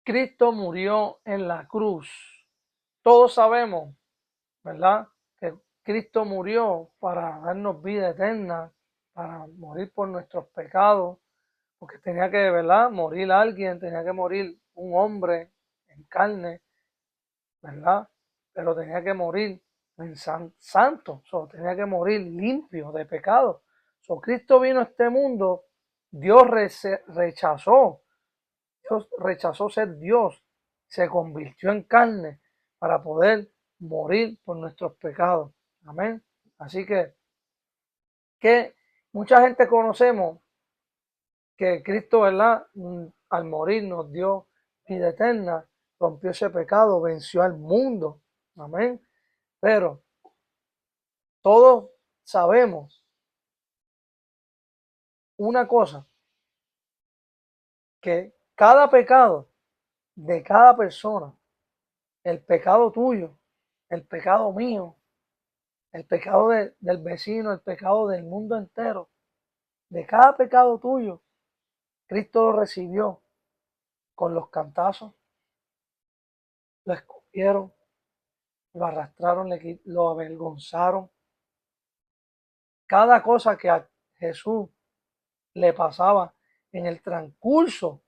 Cristo murió en la cruz. Todos sabemos, ¿verdad? Que Cristo murió para darnos vida eterna, para morir por nuestros pecados, porque tenía que, ¿verdad? Morir alguien, tenía que morir un hombre en carne, ¿verdad? Pero tenía que morir en santo, tenía que morir limpio de pecado. Cristo vino a este mundo, Dios rechazó, Dios rechazó ser Dios, se convirtió en carne para poder morir por nuestros pecados. Amén. Así que mucha gente conocemos que Cristo, ¿verdad? Al morir nos dio vida eterna, rompió ese pecado, venció al mundo. Amén. Pero todos sabemos una cosa, que cada pecado de cada persona, el pecado tuyo, el pecado mío, el pecado del vecino, el pecado del mundo entero, de cada pecado tuyo, Cristo lo recibió con los cantazos, lo escupieron, lo arrastraron, lo avergonzaron. Cada cosa que a Jesús le pasaba en el transcurso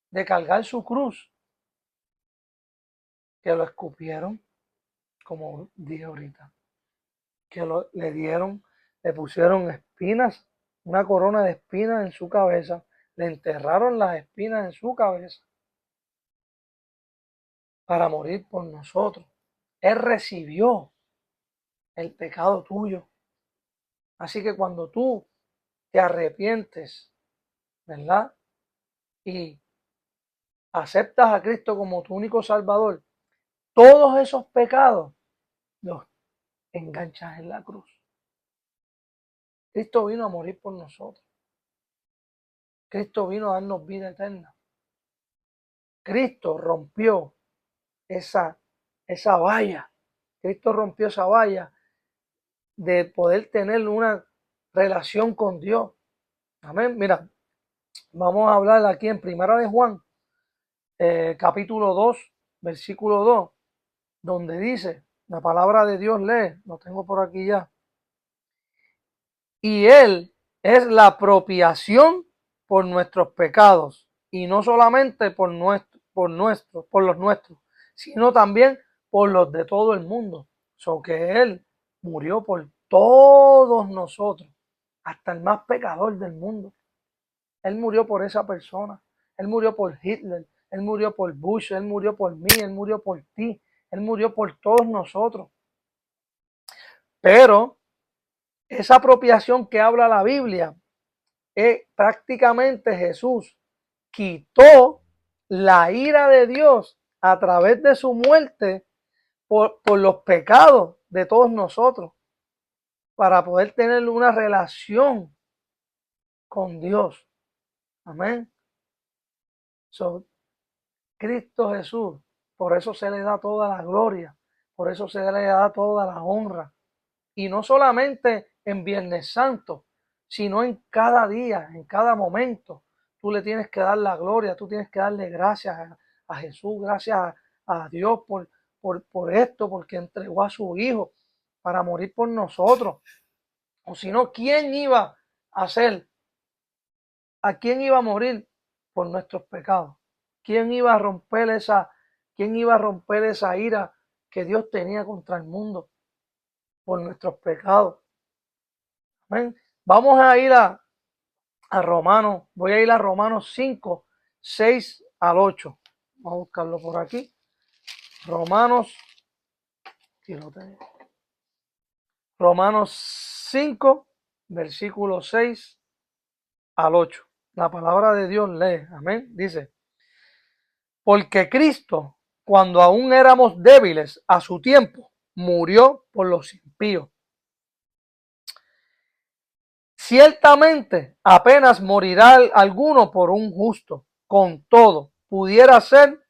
de cargar su cruz, que lo escupieron, como dije ahorita, que le dieron, le pusieron espinas, una corona de espinas en su cabeza, le enterraron las espinas en su cabeza para morir por nosotros. Él recibió el pecado tuyo. Así que cuando tú te arrepientes, ¿verdad? Y aceptas a Cristo como tu único Salvador, todos esos pecados los enganchas en la cruz. Cristo vino a morir por nosotros. Cristo vino a darnos vida eterna. Cristo rompió esa valla. Cristo rompió esa valla de poder tener una relación con Dios. Amén. Mira, vamos a hablar aquí en Primera de Juan, capítulo 2, versículo 2, donde dice, la palabra de Dios lee, lo tengo por aquí ya. Y Él es la apropiación por nuestros pecados, y no solamente por los nuestros, sino también por los de todo el mundo. Que Él murió por todos nosotros, hasta el más pecador del mundo. Él murió por esa persona. Él murió por Hitler. Él murió por Bush. Él murió por mí. Él murió por ti. Él murió por todos nosotros. Pero esa apropiación que habla la Biblia es prácticamente Jesús quitó la ira de Dios a través de su muerte por los pecados de todos nosotros, para poder tener una relación con Dios. Amén. Cristo Jesús, por eso se le da toda la gloria, por eso se le da toda la honra. Y no solamente en Viernes Santo, sino en cada día, en cada momento. Tú le tienes que dar la gloria, tú tienes que darle gracias a Jesús, gracias a Dios por esto, porque entregó a su Hijo para morir por nosotros. O si no, ¿quién iba a hacer? ¿A quién iba a morir por nuestros pecados? ¿Quién iba a romper esa ira que Dios tenía contra el mundo por nuestros pecados? Amén. Vamos a ir a Romanos, voy a ir a Romanos 5, 6 al 8. Vamos a buscarlo por aquí. Romanos, aquí lo tengo. Romanos 5, versículo 6 al 8. La palabra de Dios lee, amén. Dice, porque Cristo, cuando aún éramos débiles a su tiempo, murió por los impíos. Ciertamente apenas morirá alguno por un justo. Con todo, pudiera ser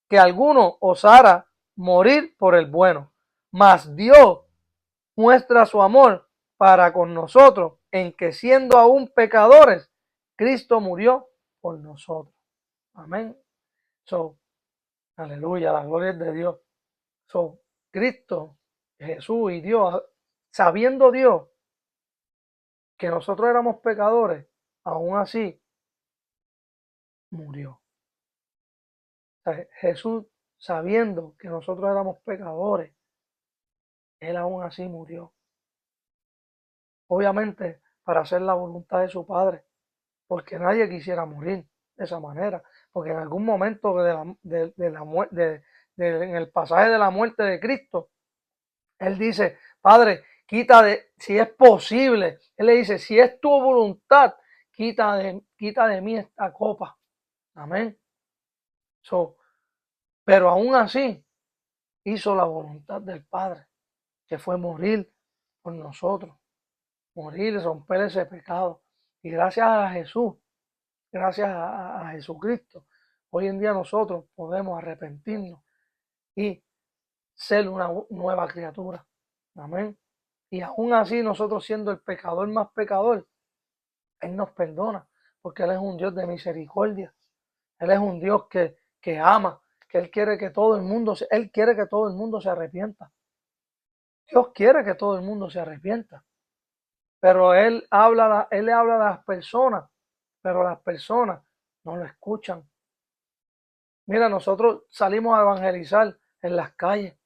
que alguno osara morir por el bueno. Mas Dios muestra su amor para con nosotros en que siendo aún pecadores, Cristo murió por nosotros. Amén. So, aleluya, la gloria es de Dios. So, Cristo, Jesús y Dios, sabiendo Dios que nosotros éramos pecadores, aún así murió. O sea, Jesús, sabiendo que nosotros éramos pecadores, Él aún así murió. Obviamente, para hacer la voluntad de su Padre, porque nadie quisiera morir de esa manera, porque en algún momento en el pasaje de la muerte de Cristo, Él dice, Padre, si es posible, Él le dice, si es tu voluntad, quita de mí esta copa. Amén. Pero aún así hizo la voluntad del Padre, que fue morir por nosotros, morir y romper ese pecado. Y gracias a Jesús, gracias a Jesucristo, hoy en día nosotros podemos arrepentirnos y ser una nueva criatura. Amén. Y aún así nosotros siendo el pecador más pecador, Él nos perdona, porque Él es un Dios de misericordia. Él es un Dios que ama, que Él quiere que todo el mundo, Él quiere que todo el mundo se arrepienta. Dios quiere que todo el mundo se arrepienta. Pero Él le habla a las personas, pero las personas no lo escuchan. Mira, nosotros salimos a evangelizar en las calles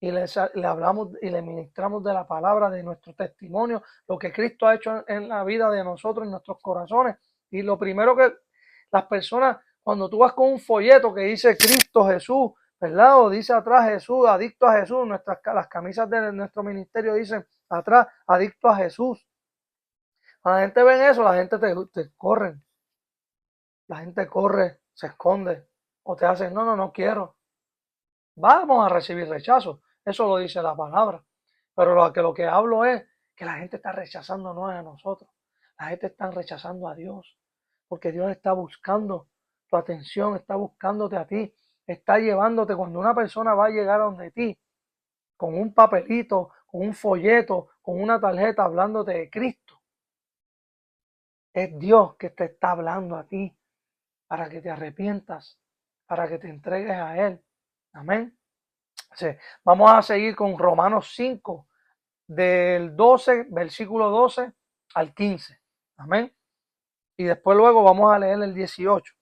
y le hablamos y le ministramos de la palabra, de nuestro testimonio, lo que Cristo ha hecho en la vida de nosotros, en nuestros corazones. Y lo primero que las personas, cuando tú vas con un folleto que dice Cristo Jesús, ¿verdad? O dice atrás Jesús, adicto a Jesús, las camisas de nuestro ministerio dicen atrás, adicto a Jesús. Cuando la gente ve eso, la gente te corre. La gente corre, se esconde o te hacen, no quiero. Vamos a recibir rechazo. Eso lo dice la palabra. Pero lo que hablo es que la gente está rechazando no es a nosotros. La gente está rechazando a Dios. Porque Dios está buscando tu atención, está buscándote a ti, está llevándote. Cuando una persona va a llegar a donde ti, con un papelito, con un folleto, con una tarjeta hablándote de Cristo, es Dios que te está hablando a ti para que te arrepientas, para que te entregues a Él. Amén. Sí. Vamos a seguir con Romanos 5, del 12, versículo 12 al 15. Amén. Y después luego vamos a leer el 18.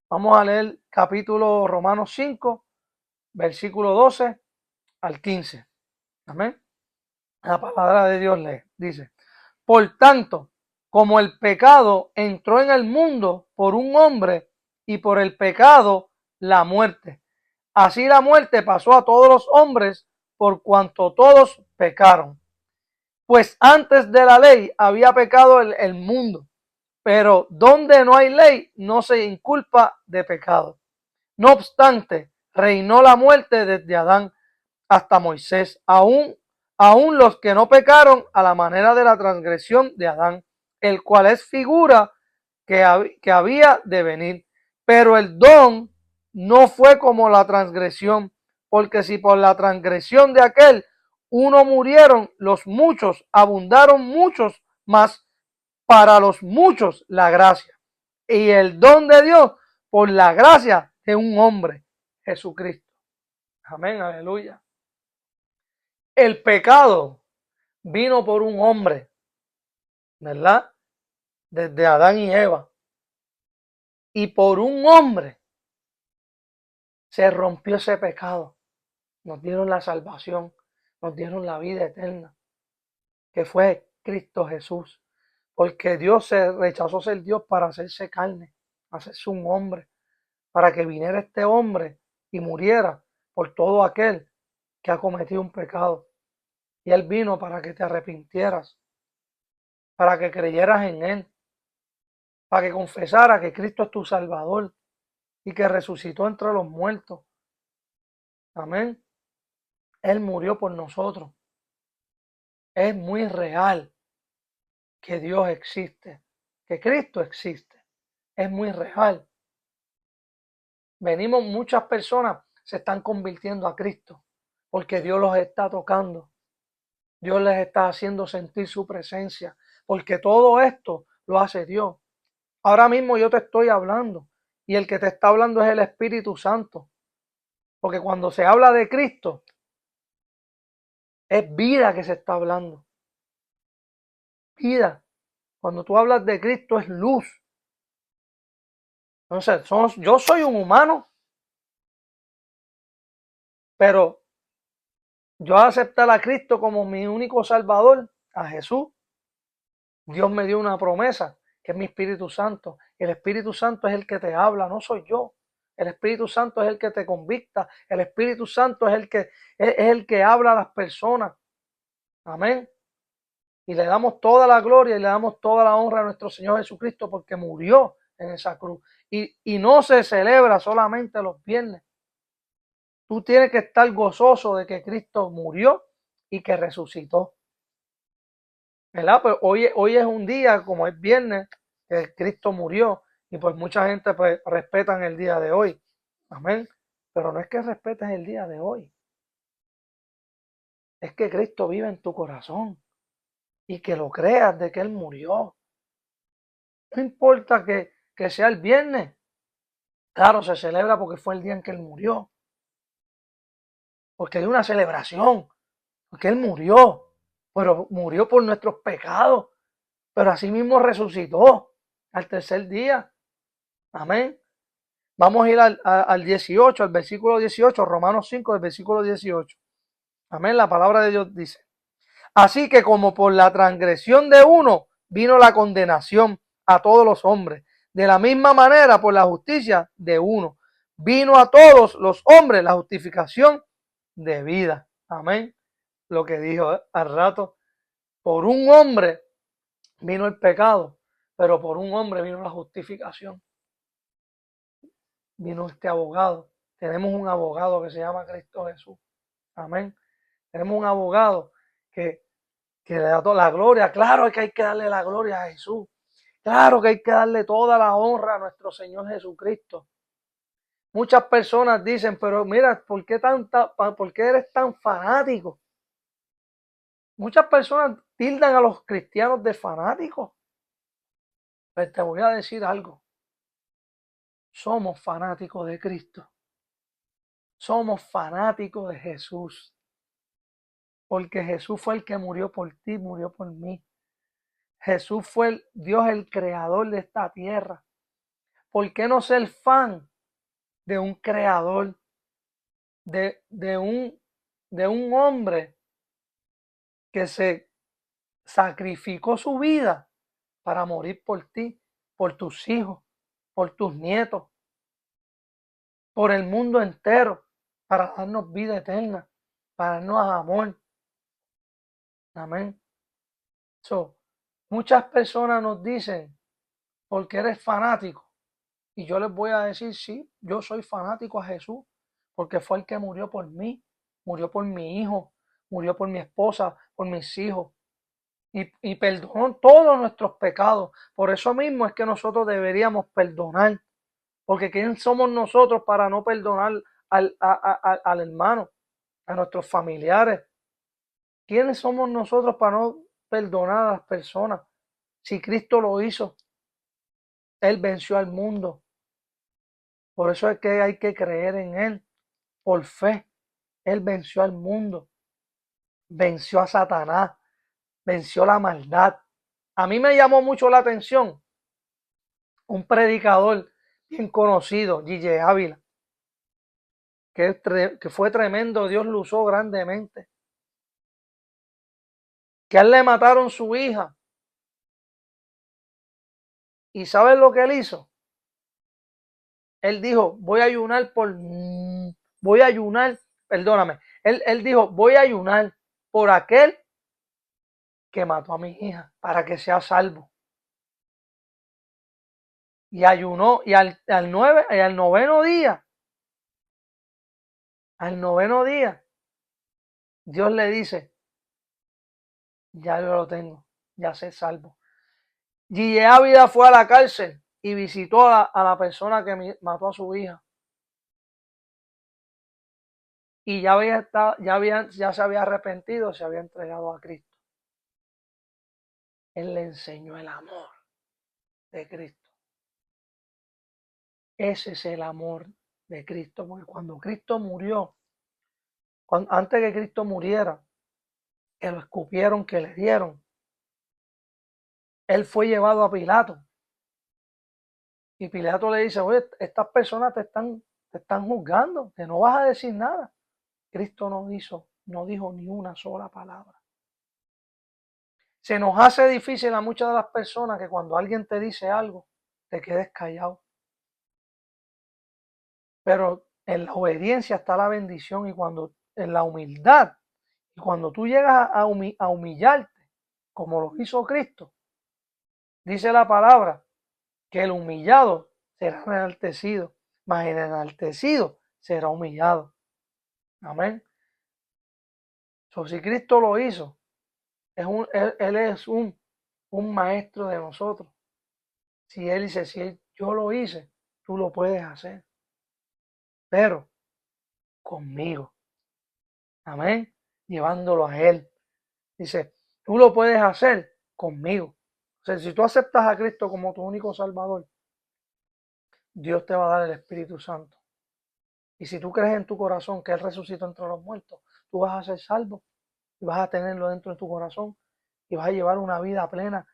Vamos a leer capítulo Romanos 5, versículo 12 al 15. Amén. La palabra de Dios dice, por tanto, como el pecado entró en el mundo por un hombre y por el pecado la muerte, así la muerte pasó a todos los hombres por cuanto todos pecaron. Pues antes de la ley había pecado el mundo, pero donde no hay ley no se inculpa de pecado. No obstante, reinó la muerte desde Adán hasta Moisés, aún los que no pecaron a la manera de la transgresión de Adán, el cual es figura que había de venir. Pero el don no fue como la transgresión, porque si por la transgresión de aquel uno murieron, los muchos abundaron muchos más para los muchos la gracia. Y el don de Dios por la gracia de un hombre, Jesucristo. Amén, aleluya. El pecado vino por un hombre, ¿verdad? Desde Adán y Eva. Y por un hombre se rompió ese pecado. Nos dieron la salvación, nos dieron la vida eterna, que fue Cristo Jesús. Porque Dios se rechazó ser Dios para hacerse carne, hacerse un hombre, para que viniera este hombre y muriera por todo aquel que ha cometido un pecado. Y Él vino para que te arrepintieras, para que creyeras en Él, para que confesaras que Cristo es tu Salvador y que resucitó entre los muertos. Amén. Él murió por nosotros. Es muy real que Dios existe, que Cristo existe. Es muy real. Muchas personas se están convirtiendo a Cristo porque Dios los está tocando. Dios les está haciendo sentir su presencia, porque todo esto lo hace Dios. Ahora mismo yo te estoy hablando y el que te está hablando es el Espíritu Santo. Porque cuando se habla de Cristo, es vida que se está hablando. Vida. Cuando tú hablas de Cristo es luz. Entonces, yo soy un humano, pero yo aceptar a Cristo como mi único Salvador, a Jesús, Dios me dio una promesa, que es mi Espíritu Santo. El Espíritu Santo es el que te habla, no soy yo. El Espíritu Santo es el que te convicta. El Espíritu Santo es el que habla a las personas. Amén. Y le damos toda la gloria y le damos toda la honra a nuestro Señor Jesucristo porque murió en esa cruz. Y no se celebra solamente los viernes. Tú tienes que estar gozoso de que Cristo murió y que resucitó. ¿Verdad? Pues hoy es un día, como es viernes, que Cristo murió y pues mucha gente pues respetan el día de hoy. Amén. Pero no es que respetes el día de hoy. Es que Cristo vive en tu corazón y que lo creas de que Él murió. No importa que sea el viernes. Claro, se celebra porque fue el día en que Él murió. Porque hay una celebración. Porque Él murió. Pero murió por nuestros pecados. Pero así mismo resucitó al tercer día. Amén. Vamos a ir al 18, al versículo 18, Romanos 5, del versículo 18. Amén. La palabra de Dios dice: así que como por la transgresión de uno vino la condenación a todos los hombres, de la misma manera por la justicia de uno vino a todos los hombres la justificación de vida. Amén. Lo que dijo al rato: por un hombre vino el pecado, pero por un hombre vino la justificación. Vino este abogado. Tenemos un abogado que se llama Cristo Jesús. Amén. Tenemos un abogado que le da toda la gloria. Claro que hay que darle la gloria a Jesús. Claro que hay que darle toda la honra a nuestro Señor Jesucristo. Muchas personas dicen, pero mira, ¿por qué eres tan fanático? Muchas personas tildan a los cristianos de fanáticos. Pero te voy a decir algo. Somos fanáticos de Cristo. Somos fanáticos de Jesús. Porque Jesús fue el que murió por ti, murió por mí. Jesús fue Dios el creador de esta tierra. ¿Por qué no ser fan de un creador, de un hombre que se sacrificó su vida para morir por ti, por tus hijos, por tus nietos, por el mundo entero, para darnos vida eterna, para darnos amor? Amén. Muchas personas nos dicen, porque eres fanático. Y yo les voy a decir, sí, yo soy fanático a Jesús, porque fue el que murió por mí, murió por mi hijo, murió por mi esposa, por mis hijos, y perdonó todos nuestros pecados. Por eso mismo es que nosotros deberíamos perdonar, porque ¿quién somos nosotros para no perdonar al hermano, a nuestros familiares? ¿Quiénes somos nosotros para no perdonar a las personas? Si Cristo lo hizo, Él venció al mundo. Por eso es que hay que creer en Él, por fe. Él venció al mundo, venció a Satanás, venció la maldad. A mí me llamó mucho la atención un predicador bien conocido, Gille Ávila, que fue tremendo, Dios lo usó grandemente. Que a él le mataron su hija. ¿Y sabes lo que él hizo? Él dijo, voy a ayunar, perdóname. Él dijo, voy a ayunar por aquel que mató a mi hija para que sea salvo. Y ayunó, y al noveno día, Dios le dice, ya yo lo tengo, ya sé salvo. Gille Ávila fue a la cárcel y visitó a la persona que mató a su hija. Y ya se había arrepentido, se había entregado a Cristo. Él le enseñó el amor de Cristo. Ese es el amor de Cristo, porque cuando Cristo murió, antes que Cristo muriera, que lo escupieron, que le dieron, él fue llevado a Pilato. Y Pilato le dice, oye, estas personas te están juzgando, que no vas a decir nada. Cristo no dijo ni una sola palabra. Se nos hace difícil a muchas de las personas que cuando alguien te dice algo, te quedes callado. Pero en la obediencia está la bendición, y cuando en la humildad, y cuando tú llegas a humillarte, como lo hizo Cristo, dice la palabra que el humillado será enaltecido, mas el enaltecido será humillado. Amén. Si Cristo lo hizo, él es un maestro de nosotros. Si Él dice, yo lo hice, tú lo puedes hacer, pero conmigo. Amén. Llevándolo a Él. Dice, tú lo puedes hacer conmigo. O sea, si tú aceptas a Cristo como tu único Salvador, Dios te va a dar el Espíritu Santo. Y si tú crees en tu corazón que Él resucitó entre los muertos, tú vas a ser salvo y vas a tenerlo dentro de tu corazón y vas a llevar una vida plena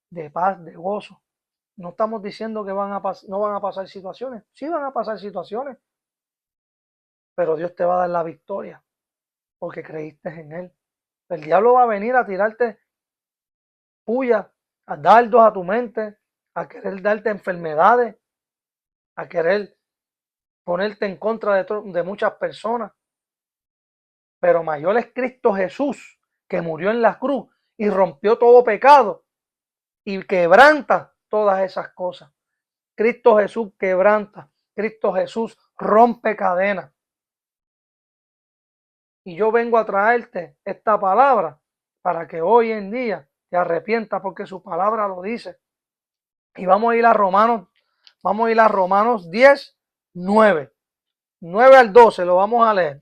de paz, de gozo. No estamos diciendo que no van a pasar situaciones. Sí van a pasar situaciones, pero Dios te va a dar la victoria porque creíste en Él. El diablo va a venir a tirarte puya, a dardos a tu mente, a querer darte enfermedades, a querer ponerte en contra de muchas personas. Pero mayor es Cristo Jesús, que murió en la cruz y rompió todo pecado y quebranta todas esas cosas. Cristo Jesús quebranta, Cristo Jesús rompe cadenas. Y yo vengo a traerte esta palabra para que hoy en día te arrepientas, porque su palabra lo dice. Y vamos a ir a Romanos 10, 9. 9 al 12 lo vamos a leer.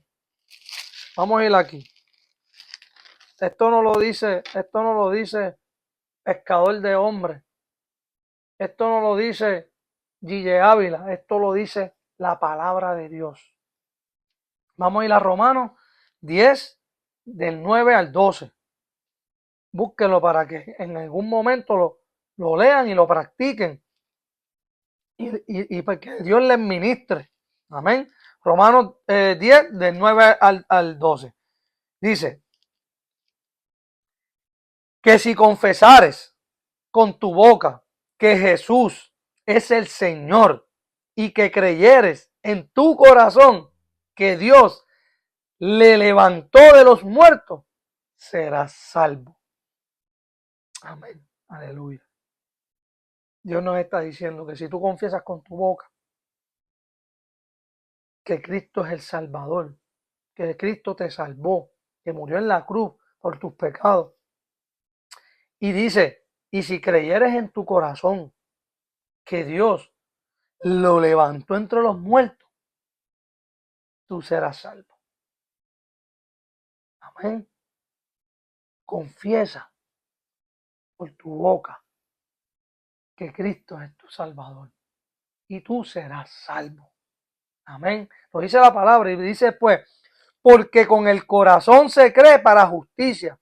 Vamos a ir aquí. Esto no lo dice pescador de hombres. Esto no lo dice Gille Ávila. Esto lo dice la palabra de Dios. Vamos a ir a Romanos 10, del 9 al 12. Búsquenlo para que en algún momento lo lean y lo practiquen. Y para que Dios les ministre. Amén. Romanos 10, del 9 al 12. Dice que si confesares con tu boca que Jesús es el Señor y que creyeres en tu corazón que Dios le levantó de los muertos, serás salvo. Amén. Aleluya. Dios nos está diciendo que si tú confiesas con tu boca que Cristo es el Salvador, que Cristo te salvó, que murió en la cruz por tus pecados, y dice, y si creyeres en tu corazón que Dios lo levantó entre los muertos, tú serás salvo. Amén. Confiesa por tu boca que Cristo es tu Salvador y tú serás salvo. Amén. Lo dice la palabra y dice pues, porque con el corazón se cree para justicia,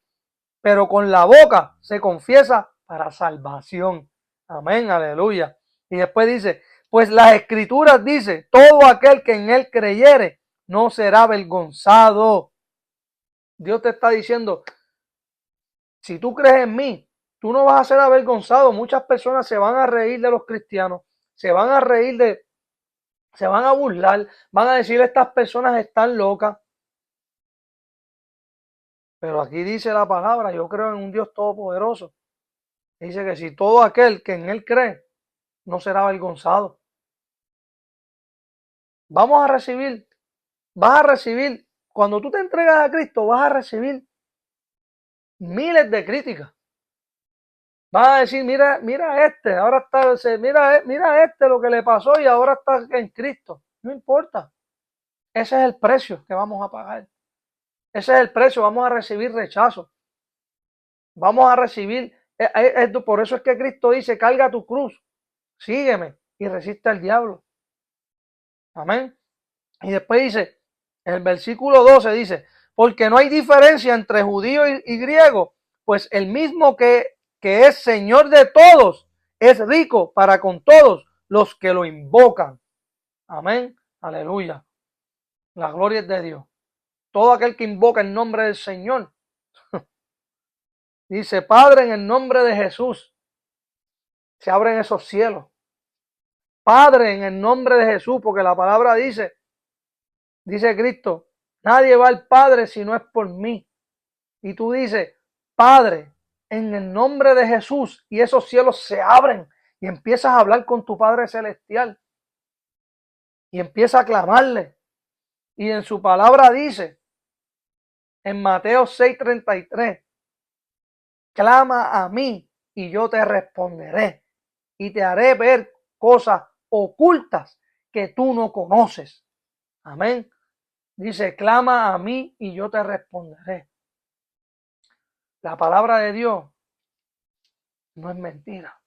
pero con la boca se confiesa para salvación. Amén, aleluya. Y después dice, pues las escrituras dice, todo aquel que en él creyere no será avergonzado. Dios te está diciendo, si tú crees en mí, tú no vas a ser avergonzado. Muchas personas se van a reír de los cristianos, se van a burlar, van a decir, estas personas están locas. Pero aquí dice la palabra, yo creo en un Dios todopoderoso. Dice que si todo aquel que en él cree, no será avergonzado. Vas a recibir, cuando tú te entregas a Cristo, vas a recibir miles de críticas. Vas a decir, mira ahora está, mira lo que le pasó y ahora está en Cristo. No importa. Ese es el precio que vamos a pagar. Ese es el precio, vamos a recibir rechazo. Vamos a recibir, por eso es que Cristo dice, carga tu cruz, sígueme y resiste al diablo. Amén. Y después dice, en el versículo 12 dice, porque no hay diferencia entre judío y griego, pues el mismo que es Señor de todos, es rico para con todos los que lo invocan. Amén. Aleluya. La gloria es de Dios. Todo aquel que invoca el nombre del Señor. Dice, Padre, en el nombre de Jesús, se abren esos cielos. Padre, en el nombre de Jesús, porque la palabra dice Cristo, nadie va al Padre si no es por mí. Y tú dices, Padre, en el nombre de Jesús, y esos cielos se abren y empiezas a hablar con tu Padre Celestial y empiezas a clamarle. Y en su palabra dice, en Mateo 6:33, clama a mí y yo te responderé y te haré ver cosas ocultas que tú no conoces. Amén. Dice, clama a mí y yo te responderé. La palabra de Dios no es mentira.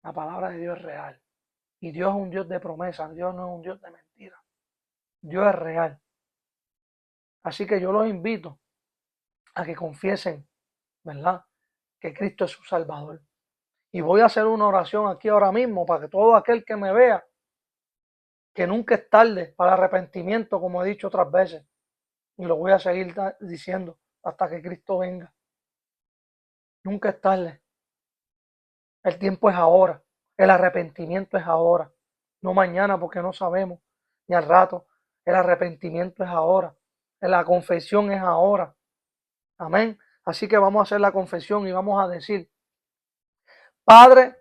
La palabra de Dios es real. Y Dios es un Dios de promesas. Dios no es un Dios de mentiras. Dios es real. Así que yo los invito a que confiesen, ¿verdad?, que Cristo es su Salvador. Y voy a hacer una oración aquí ahora mismo para que todo aquel que me vea, que nunca es tarde para arrepentimiento, como he dicho otras veces. Y lo voy a seguir diciendo hasta que Cristo venga. Nunca es tarde. El tiempo es ahora. El arrepentimiento es ahora. No mañana porque no sabemos. Ni al rato. El arrepentimiento es ahora. La confesión es ahora. Amén. Así que vamos a hacer la confesión y vamos a decir, Padre,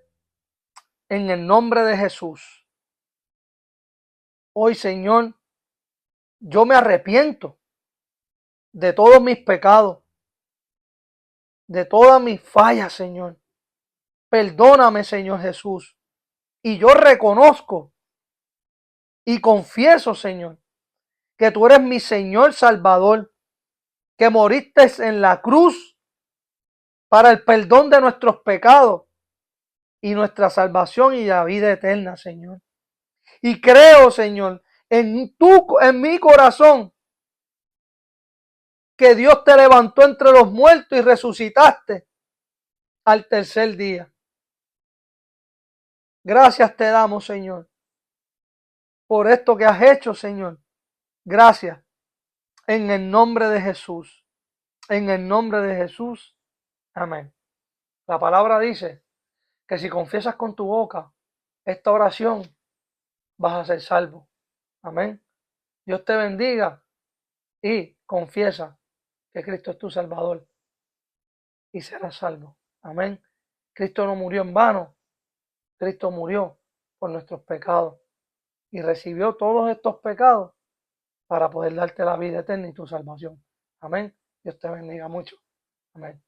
en el nombre de Jesús, hoy Señor, yo me arrepiento de todos mis pecados, de todas mis fallas, Señor. Perdóname, Señor Jesús. Y yo reconozco y confieso, Señor, que tú eres mi Señor Salvador, que moriste en la cruz para el perdón de nuestros pecados y nuestra salvación y la vida eterna, Señor. Y creo, Señor, en mi corazón, que Dios te levantó entre los muertos y resucitaste al tercer día. Gracias te damos, Señor, por esto que has hecho, Señor. Gracias. En el nombre de Jesús. En el nombre de Jesús. Amén. La palabra dice que si confiesas con tu boca esta oración, vas a ser salvo. Amén. Dios te bendiga y confiesa que Cristo es tu Salvador y serás salvo. Amén. Cristo no murió en vano. Cristo murió por nuestros pecados y recibió todos estos pecados para poder darte la vida eterna y tu salvación. Amén. Dios te bendiga mucho. Amén.